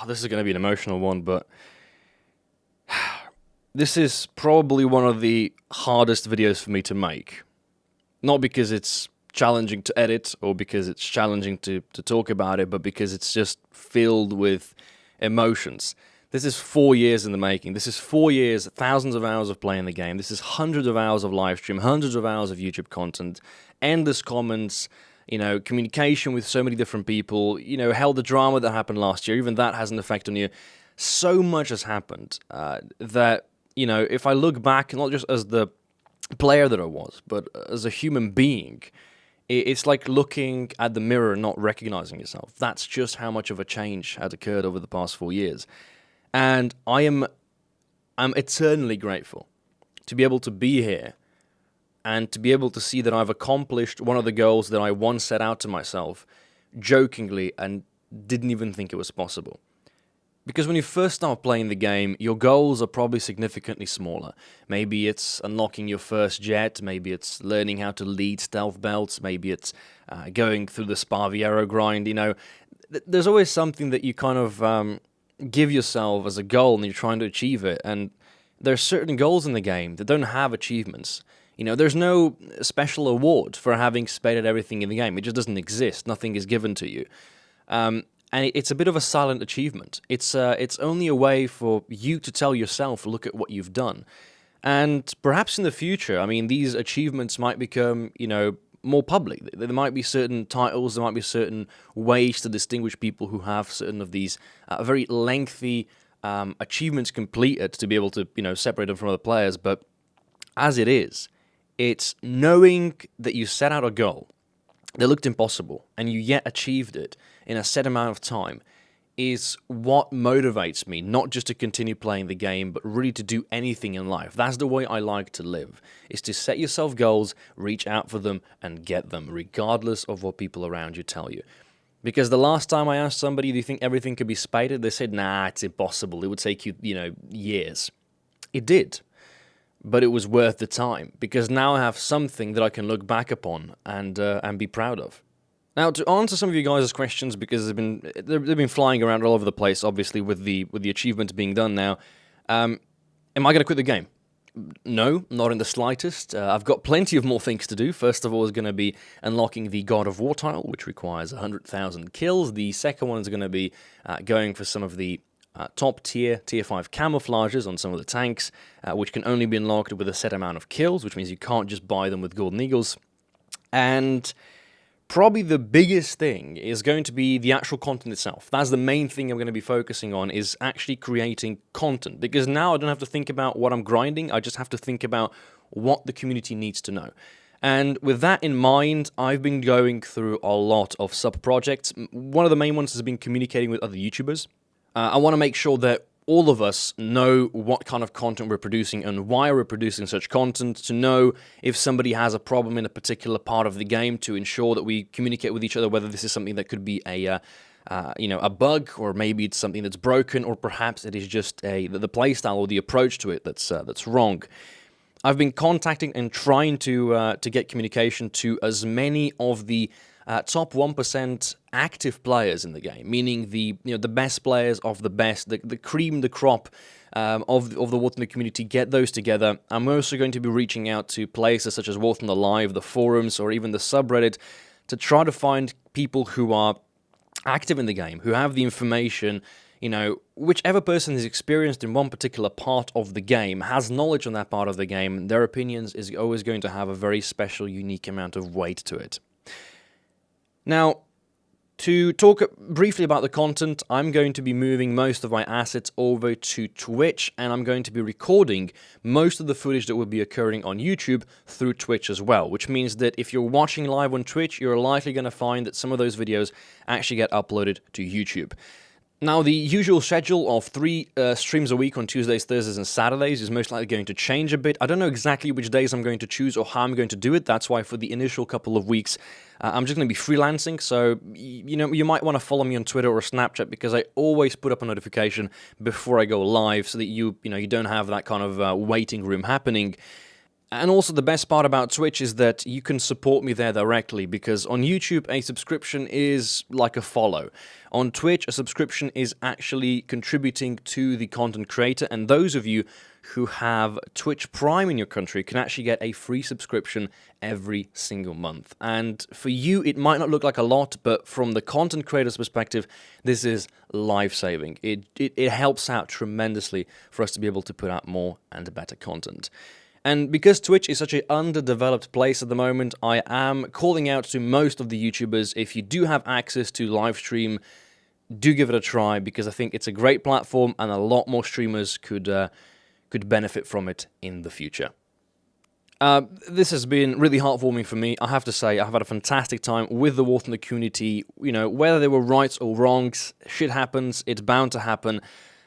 this is going to be an emotional one, but this is probably one of the hardest videos for me to make. Not because it's challenging to edit or because it's challenging to talk about it, but because it's just filled with emotions. This is 4 years in the making. This is 4 years, thousands of hours of playing the game. This is hundreds of hours of live stream, hundreds of hours of YouTube content, endless comments, communication with so many different people, hell, the drama that happened last year, even that has an effect on you. So much has happened that, if I look back, not just as the player that I was, but as a human being, it's like looking at the mirror and not recognizing yourself. That's just how much of a change has occurred over the past 4 years. And I'm eternally grateful to be able to be here and to be able to see that I've accomplished one of the goals that I once set out to myself, jokingly, and didn't even think it was possible. Because when you first start playing the game, your goals are probably significantly smaller. Maybe it's unlocking your first jet, maybe it's learning how to lead stealth belts, maybe it's going through the Sparviero grind, There's always something that you kind of give yourself as a goal and you're trying to achieve it. And there's certain goals in the game that don't have achievements. There's no special award for having spaded everything in the game. It just doesn't exist. Nothing is given to you. And it's a bit of a silent achievement. It's only a way for you to tell yourself, look at what you've done. And perhaps in the future, these achievements might become, more public. There might be certain titles, there might be certain ways to distinguish people who have certain of these very lengthy achievements completed to be able to, separate them from other players. But as it is, it's knowing that you set out a goal that looked impossible and you yet achieved it in a set amount of time is what motivates me, not just to continue playing the game, but really to do anything in life. That's the way I like to live, is to set yourself goals, reach out for them, and get them, regardless of what people around you tell you. Because the last time I asked somebody, do you think everything could be spaded? They said, nah, it's impossible. It would take you, years. It did. But it was worth the time, because now I have something that I can look back upon and be proud of. Now, to answer some of you guys' questions, because they've been flying around all over the place, obviously, with the achievements being done now, am I going to quit the game? No, not in the slightest. I've got plenty of more things to do. First of all is going to be unlocking the God of War tile, which requires 100,000 kills. The second one is going to be going for some of the top tier 5 camouflages on some of the tanks, which can only be unlocked with a set amount of kills, which means you can't just buy them with golden eagles. And probably the biggest thing is going to be the actual content itself. That's the main thing I'm going to be focusing on, is actually creating content. Because now I don't have to think about what I'm grinding, I just have to think about what the community needs to know. And with that in mind, I've been going through a lot of sub-projects. One of the main ones has been communicating with other YouTubers. I want to make sure that all of us know what kind of content we're producing and why we're producing such content, to know if somebody has a problem in a particular part of the game, to ensure that we communicate with each other, whether this is something that could be a bug, or maybe it's something that's broken, or perhaps it is just the playstyle or the approach to it that's wrong. I've been contacting and trying to get communication to as many of the top 1% active players in the game, meaning the best players of the best, the cream, the crop of the War Thunder community. Get those together. I'm also going to be reaching out to places such as War Thunder Live, the forums, or even the subreddit, to try to find people who are active in the game, who have the information. Whichever person is experienced in one particular part of the game, has knowledge on that part of the game, their opinions is always going to have a very special, unique amount of weight to it. Now, to talk briefly about the content, I'm going to be moving most of my assets over to Twitch, and I'm going to be recording most of the footage that will be occurring on YouTube through Twitch as well, which means that if you're watching live on Twitch, you're likely going to find that some of those videos actually get uploaded to YouTube. Now, the usual schedule of 3 streams a week on Tuesdays, Thursdays, and Saturdays is most likely going to change a bit. I don't know exactly which days I'm going to choose or how I'm going to do it. That's why for the initial couple of weeks, I'm just going to be freelancing. So, you might want to follow me on Twitter or Snapchat, because I always put up a notification before I go live, so that you don't have that kind of waiting room happening. And also the best part about Twitch is that you can support me there directly, because on YouTube a subscription is like a follow. On Twitch a subscription is actually contributing to the content creator, and those of you who have Twitch Prime in your country can actually get a free subscription every single month. And for you it might not look like a lot, but from the content creator's perspective this is life-saving. It helps out tremendously for us to be able to put out more and better content. And because Twitch is such an underdeveloped place at the moment, I am calling out to most of the YouTubers, if you do have access to live stream, do give it a try, because I think it's a great platform and a lot more streamers could benefit from it in the future. This has been really heartwarming for me. I have to say, I've had a fantastic time with the War Thunder community. You know, whether they were rights or wrongs, shit happens, it's bound to happen.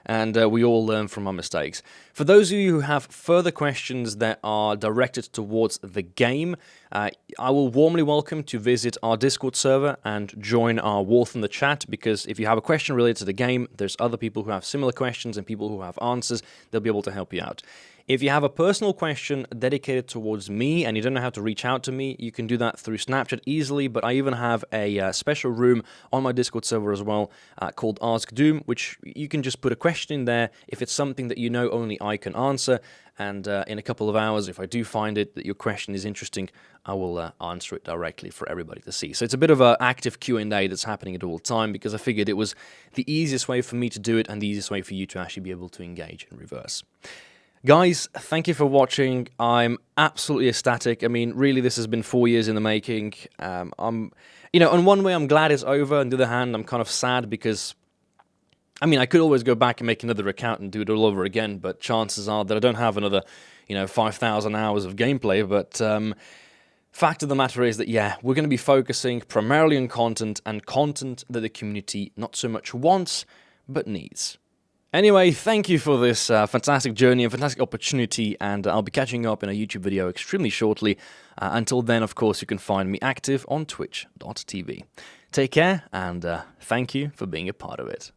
And we all learn from our mistakes. For those of you who have further questions that are directed towards the game, I will warmly welcome to visit our Discord server and join our War Thunder chat, because if you have a question related to the game, there's other people who have similar questions and people who have answers. They'll be able to help you out. If you have a personal question dedicated towards me and you don't know how to reach out to me, you can do that through Snapchat easily, but I even have a special room on my Discord server as well called Ask Doom, which you can just put a question in there if it's something that you know only I can answer, and in a couple of hours, if I do find it that your question is interesting, I will answer it directly for everybody to see. So it's a bit of an active Q&A that's happening at all time, because I figured it was the easiest way for me to do it and the easiest way for you to actually be able to engage in reverse. Guys, thank you for watching. I'm absolutely ecstatic. I mean, really, this has been 4 years in the making. You know, in one way, I'm glad it's over. On the other hand, I'm kind of sad because, I mean, I could always go back and make another account and do it all over again, but chances are that I don't have another, 5,000 hours of gameplay. But fact of the matter is that, yeah, we're going to be focusing primarily on content, and content that the community not so much wants, but needs. Anyway, thank you for this fantastic journey and fantastic opportunity, and I'll be catching up in a YouTube video extremely shortly. Until then, of course, you can find me active on twitch.tv. Take care, and thank you for being a part of it.